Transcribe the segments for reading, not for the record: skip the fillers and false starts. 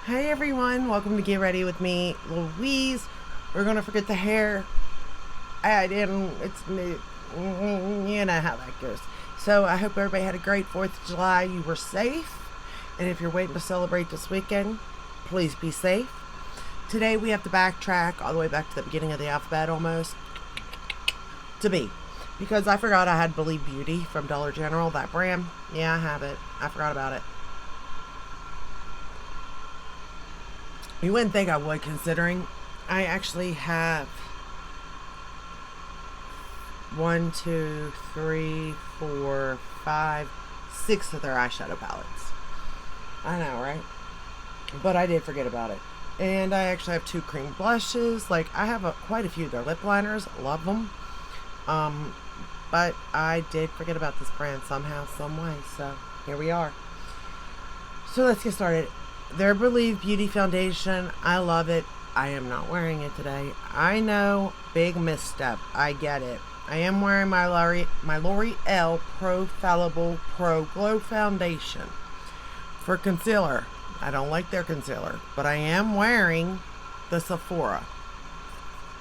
Hey everyone, welcome to Get Ready with me, Louise. We're gonna forget the hair. I didn't, you know how that goes. So I hope everybody had a great 4th of July. You were safe. And if you're waiting to celebrate this weekend, please be safe. Today we have to backtrack all the way back to the beginning of the alphabet almost. To B. Because I forgot I had Believe Beauty from Dollar General, that brand. Yeah, I have it. I forgot about it. You wouldn't think I would, considering I actually have 1, 2, 3, 4, 5, 6 of their eyeshadow palettes. I know, right? But I did forget about it. And I actually have 2 cream blushes. Like, I have quite a few. They're lip liners. Love them. But I did forget about this brand somehow, some way. So, here we are. So, let's get started. Their Believe Beauty Foundation. I love it. I am not wearing it today. I know, big misstep. I get it. I am wearing my L'Oreal Pro Fallible Pro Glow Foundation for concealer. I don't like their concealer, but I am wearing the Sephora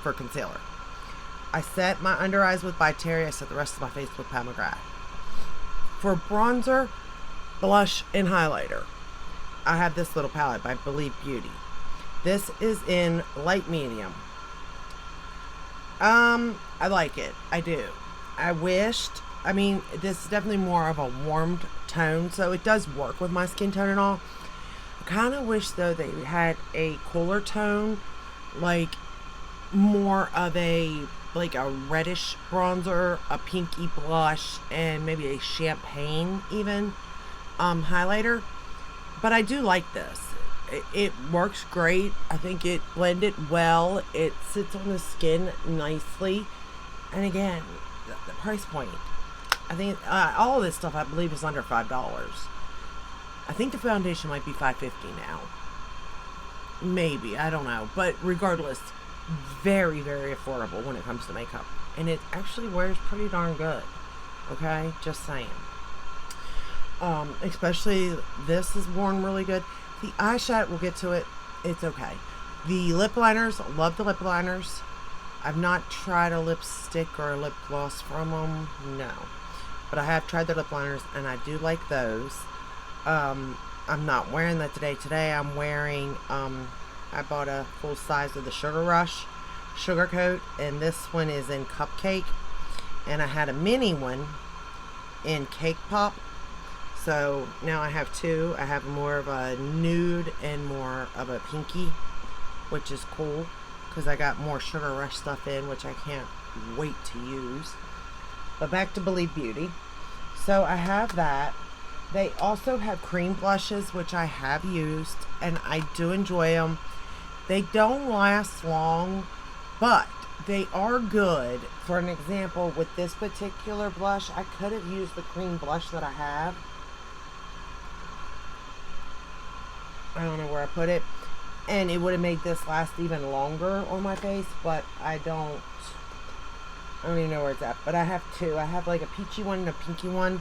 for concealer. I set my under eyes with By Terry. I set the rest of my face with Pat McGrath. For bronzer, blush, and highlighter, I have this little palette by Believe Beauty. This is in light medium. I like it. I do. This is definitely more of a warmed tone, so it does work with my skin tone and all. I kind of wish, though, they had a cooler tone, like more of a reddish bronzer, a pinky blush, and maybe a champagne even highlighter. But I do like this. It works great. I think it blended well. It sits on the skin nicely. And again, the price point. I think all of this stuff, I believe, is under $5. I think the foundation might be $5.50 now. Maybe. I don't know. But regardless, very, very affordable when it comes to makeup. And it actually wears pretty darn good. Okay? Just saying. Especially this is worn really good. The eyeshadow, we'll get to it. It's okay. The lip liners, love the lip liners. I've not tried a lipstick or a lip gloss from them, no. But I have tried their lip liners, and I do like those. I'm not wearing that today. Today I'm wearing, I bought a full size of the Sugar Rush Sugar Coat, and this one is in Cupcake. And I had a mini one in Cake Pop. So now I have 2. I have more of a nude and more of a pinky, which is cool because I got more Sugar Rush stuff in, which I can't wait to use. But back to Believe Beauty. So I have that. They also have cream blushes, which I have used, and I do enjoy them. They don't last long, but they are good. For an example, with this particular blush, I could have used the cream blush that I have. I don't know where I put it, and it would have made this last even longer on my face, but I don't even know where it's at. But I have 2. I have like a peachy one and a pinky one,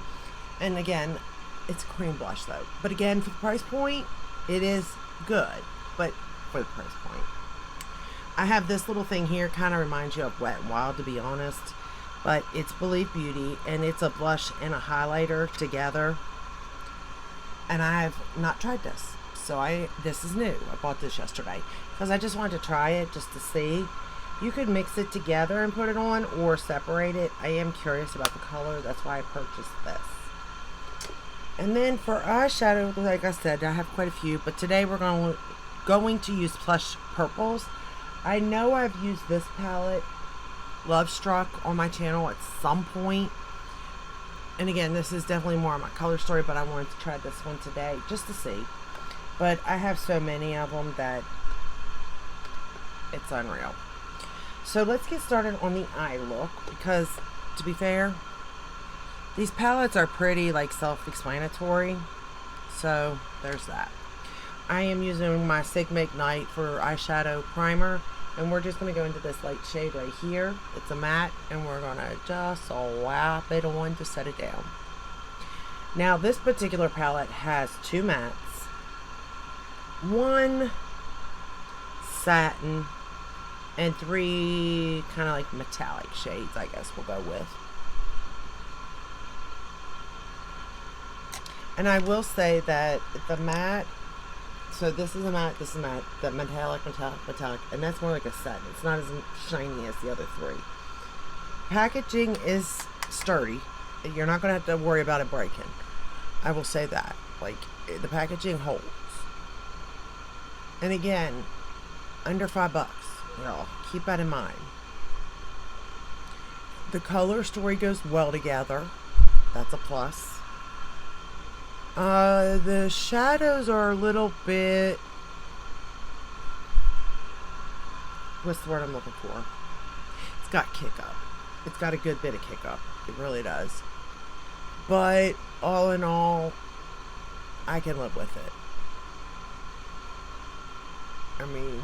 and again, it's a cream blush though. But again, for the price point, it is good, but for the price point. I have this little thing here, kind of reminds you of Wet n Wild, to be honest, but it's Believe Beauty, and it's a blush and a highlighter together, and I have not tried this. So this is new. I bought this yesterday because I just wanted to try it just to see. You could mix it together and put it on or separate it. I am curious about the color. That's why I purchased this. And then for eyeshadow, like I said, I have quite a few. But today we're going to use Plush Purples. I know I've used this palette, Love Struck, on my channel at some point. And again, this is definitely more of my color story, but I wanted to try this one today just to see. But I have so many of them that it's unreal. So let's get started on the eye look, because to be fair, these palettes are pretty self-explanatory. So there's that. I am using my Sigma Ignite for eyeshadow primer, and we're just going to go into this light shade right here. It's a matte, and we're going to just slap it on to set it down. Now this particular palette has 2 mattes, 1 satin, and 3 kind of like metallic shades, I guess we'll go with. And I will say that the matte, so this is a matte, this is a matte, the metallic, and that's more like a satin. It's not as shiny as the other 3. Packaging is sturdy. You're not going to have to worry about it breaking. I will say that. Like, the packaging holds. And again, under $5, y'all. Keep that in mind. The color story goes well together. That's a plus. The shadows are a little bit... What's the word I'm looking for? It's got kick up. It's got a good bit of kick up. It really does. But all in all, I can live with it. I mean,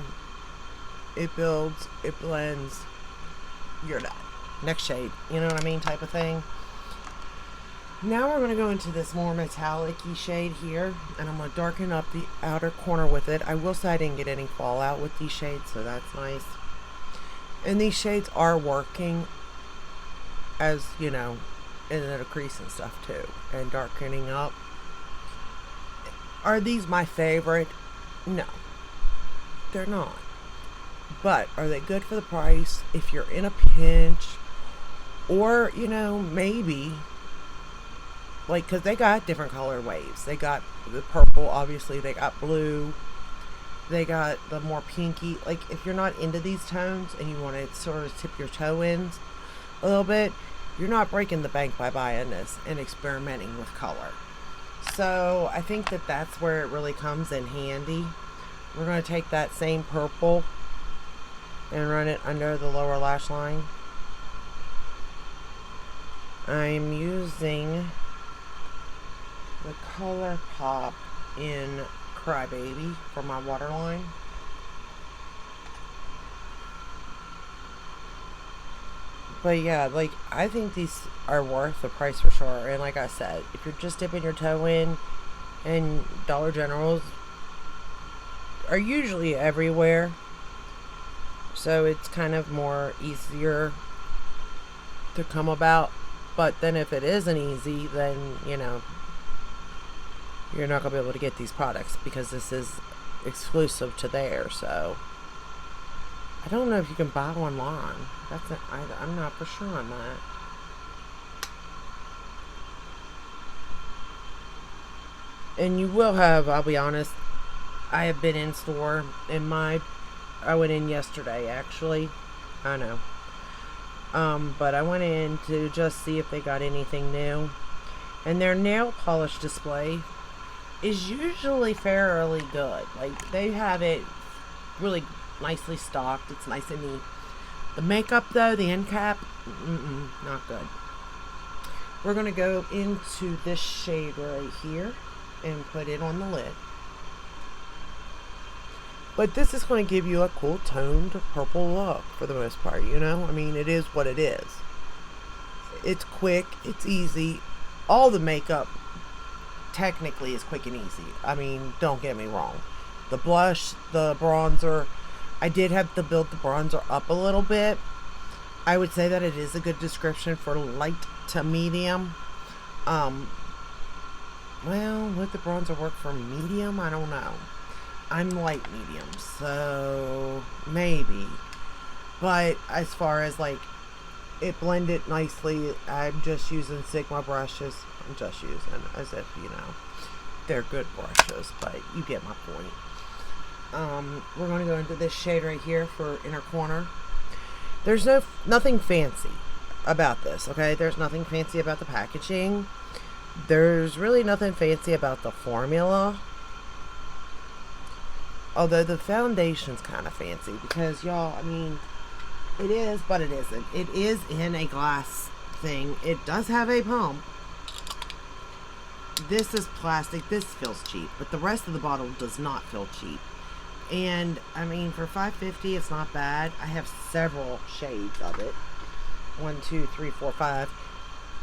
it builds, it blends, you're done. Next shade, you know what I mean, type of thing. Now we're going to go into this more metallic-y shade here, and I'm going to darken up the outer corner with it. I will say I didn't get any fallout with these shades, so that's nice. And these shades are working as, you know, in the crease and stuff too, and darkening up. Are these my favorite? No, they're not. But are they good for the price? If you're in a pinch, or, you know, maybe, like, because they got different color waves. They got the purple, obviously. They got blue. They got the more pinky. Like, if you're not into these tones and you want to sort of tip your toe in a little bit, you're not breaking the bank by buying this and experimenting with color. So I think that that's where it really comes in handy. We're going to take that same purple and run it under the lower lash line. I'm using the Color Pop in Crybaby for my waterline. But yeah, like, I think these are worth the price for sure. And like I said, if you're just dipping your toe in, and Dollar Generals are usually everywhere, so it's kind of more easier to come about. But then if it isn't easy, then, you know, you're not going to be able to get these products because this is exclusive to there. So I don't know if you can buy online. I'm not for sure on that. And you will have, I'll be honest, I have been in store, and I went in yesterday actually. I know. But I went in to just see if they got anything new. And their nail polish display is usually fairly good. Like, they have it really nicely stocked. It's nice and neat. The makeup though, the end cap, not good. We're going to go into this shade right here and put it on the lid. But this is going to give you a cool toned purple look for the most part, you know? I mean, it is what it is. It's quick, it's easy. All the makeup technically is quick and easy. I mean, don't get me wrong. The blush, the bronzer, I did have to build the bronzer up a little bit. I would say that it is a good description for light to medium. Well, would the bronzer work for medium? I don't know. I'm light medium, so maybe. But as far as, like, it blended nicely, I'm just using Sigma brushes. I'm just using, as if, you know, they're good brushes, but you get my point. We're going to go into this shade right here for inner corner. There's nothing fancy about this, okay? There's nothing fancy about the packaging. There's really nothing fancy about the formula. Although the foundation's kind of fancy because, y'all, I mean, it is, but it isn't. It is in a glass thing. It does have a pump. This is plastic. This feels cheap, but the rest of the bottle does not feel cheap. And, I mean, for $5.50, it's not bad. I have several shades of it. 1, 2, 3, 4, 5.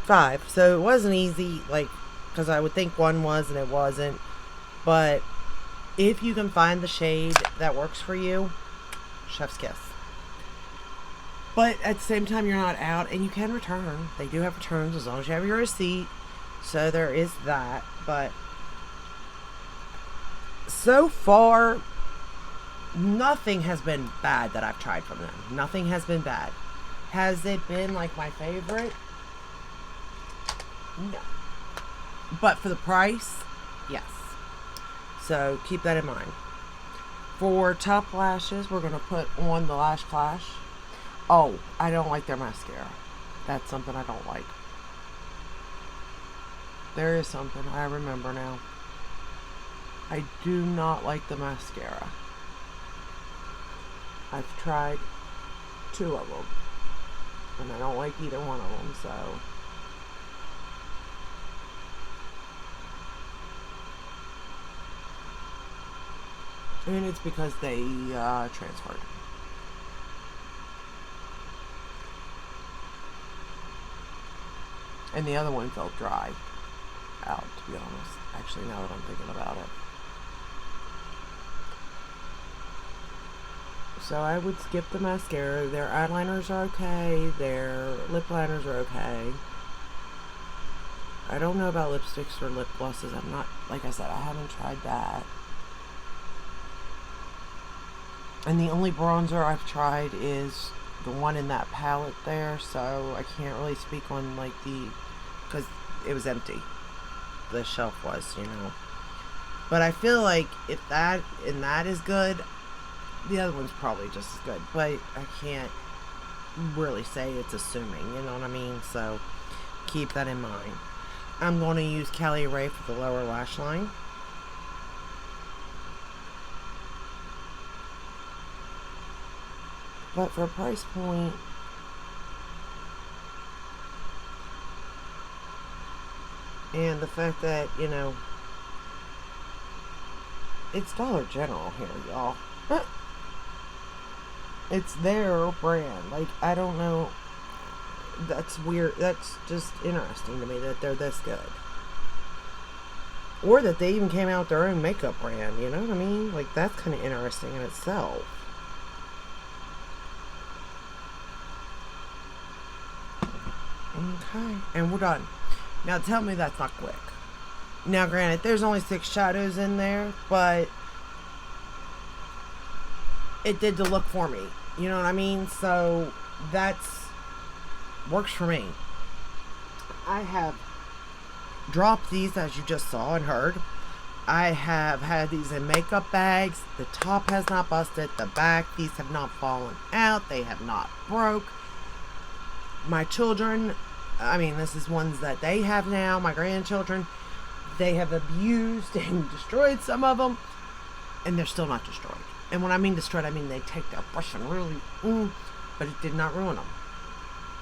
5. So it wasn't easy, like, because I would think one was and it wasn't. But If you can find the shade that works for you, chef's kiss. But at the same time, you're not out, and you can return. They do have returns as long as you have your receipt. So there is that. But so far, nothing has been bad that I've tried from them. Nothing has been bad. Has it been like my favorite? No. But for the price, yes. So keep that in mind. For top lashes, we're going to put on the Lash Clash. Oh, I don't like their mascara. That's something I don't like. There is something I remember now. I do not like the mascara. I've tried 2 of them, and I don't like either one of them, so. And it's because they transferred. And the other one felt dry out, to be honest. Actually, now that I'm thinking about it. So I would skip the mascara. Their eyeliners are okay. Their lip liners are okay. I don't know about lipsticks or lip glosses. I'm not, like I said, I haven't tried that. And the only bronzer I've tried is the one in that palette there, so I can't really speak on like because it was empty. The shelf was, But I feel like if that is good, the other one's probably just as good. But I can't really say it's assuming, you know what I mean? So keep that in mind. I'm going to use Cali Ray for the lower lash line. But for a price point, and the fact that, it's Dollar General here, y'all. It's their brand. Like, I don't know. That's weird. That's just interesting to me that they're this good. Or that they even came out with their own makeup brand, you know what I mean? Like, that's kind of interesting in itself. Okay, and we're done. Now tell me that's not quick. Now granted, there's only 6 shadows in there, but it did the look for me. You know what I mean? So that's works for me. I have dropped these, as you just saw and heard. I have had these in makeup bags. The top has not busted. The back, these have not fallen out. They have not broke. My children, I mean, this is ones that they have now. My grandchildren, they have abused and destroyed some of them, and they're still not destroyed. And when I mean destroyed, I mean they take their brush and really, but it did not ruin them.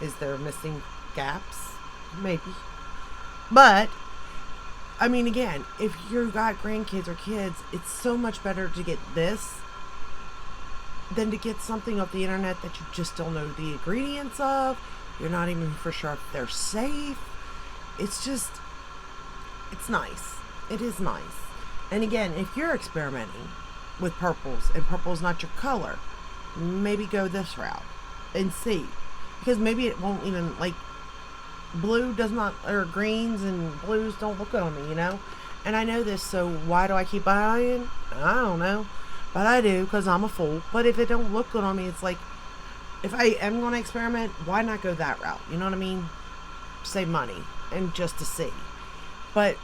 Is there missing gaps? Maybe. But, I mean, again, if you've got grandkids or kids, it's so much better to get this than to get something off the internet that you just don't know the ingredients of. You're not even for sure if they're safe. It's just, it's nice. It is nice. And again, if you're experimenting with purples and purple's not your color, maybe go this route and see. Because maybe it won't even, like, blue does not, or greens and blues don't look good on me, And I know this, so why do I keep buying? I don't know. But I do, because I'm a fool. But if it don't look good on me, it's like, if I am going to experiment, why not go that route? You know what I mean? Save money and just to see. But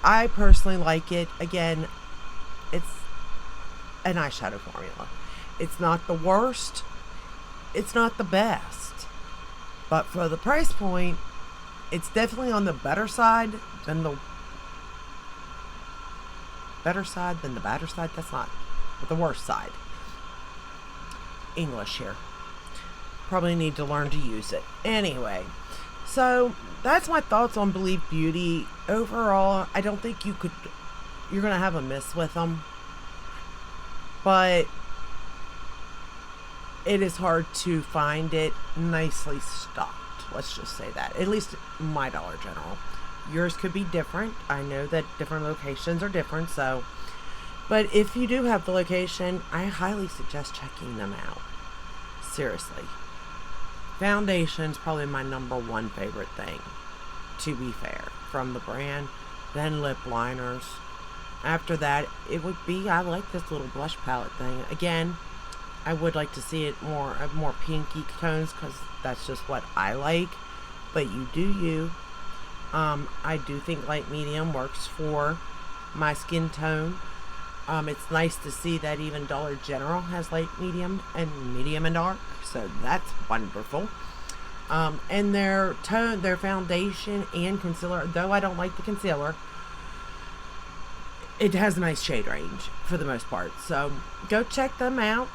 I personally like it. Again, it's an eyeshadow formula. It's not the worst. It's not the best. But for the price point, it's definitely on the better side than the better side than the badder side. That's not, but the worst side. English here. Probably need to learn to use it. Anyway, so that's my thoughts on Believe Beauty. Overall, I don't think you're going to have a miss with them. But it is hard to find it nicely stocked. Let's just say that. At least my Dollar General. Yours could be different. I know that different locations are different, so But if you do have the location, I highly suggest checking them out. Seriously. Foundation's probably my number one favorite thing, to be fair, from the brand. Then lip liners. After that, it would be, I like this little blush palette thing. Again, I would like to see it more pinky tones, because that's just what I like. But you do you. I do think light medium works for my skin tone. It's nice to see that even Dollar General has light medium and dark, so that's wonderful. And their foundation and concealer, though I don't like the concealer, it has a nice shade range for the most part. So go check them out.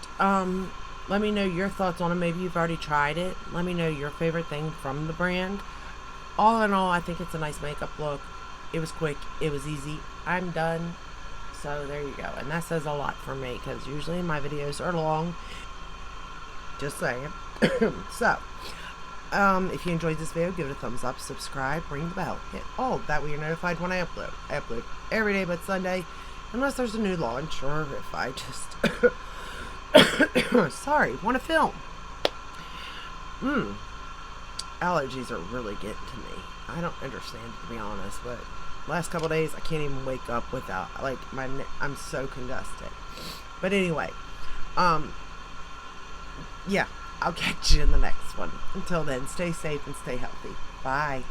Let me know your thoughts on them. Maybe you've already tried it. Let me know your favorite thing from the brand. All in all, I think it's a nice makeup look. It was quick. It was easy. I'm done. So there you go. And that says a lot for me, because usually my videos are long. Just saying. So, if you enjoyed this video, give it a thumbs up, subscribe, ring the bell, hit all. That way you're notified when I upload. I upload every day but Sunday, unless there's a new launch, or if I just... Sorry, want to film. Allergies are really getting to me. I don't understand, to be honest, but last couple days I can't even wake up without, like, I'm so congested. But anyway, yeah, I'll catch you in the next one. Until then, stay safe and stay healthy. Bye.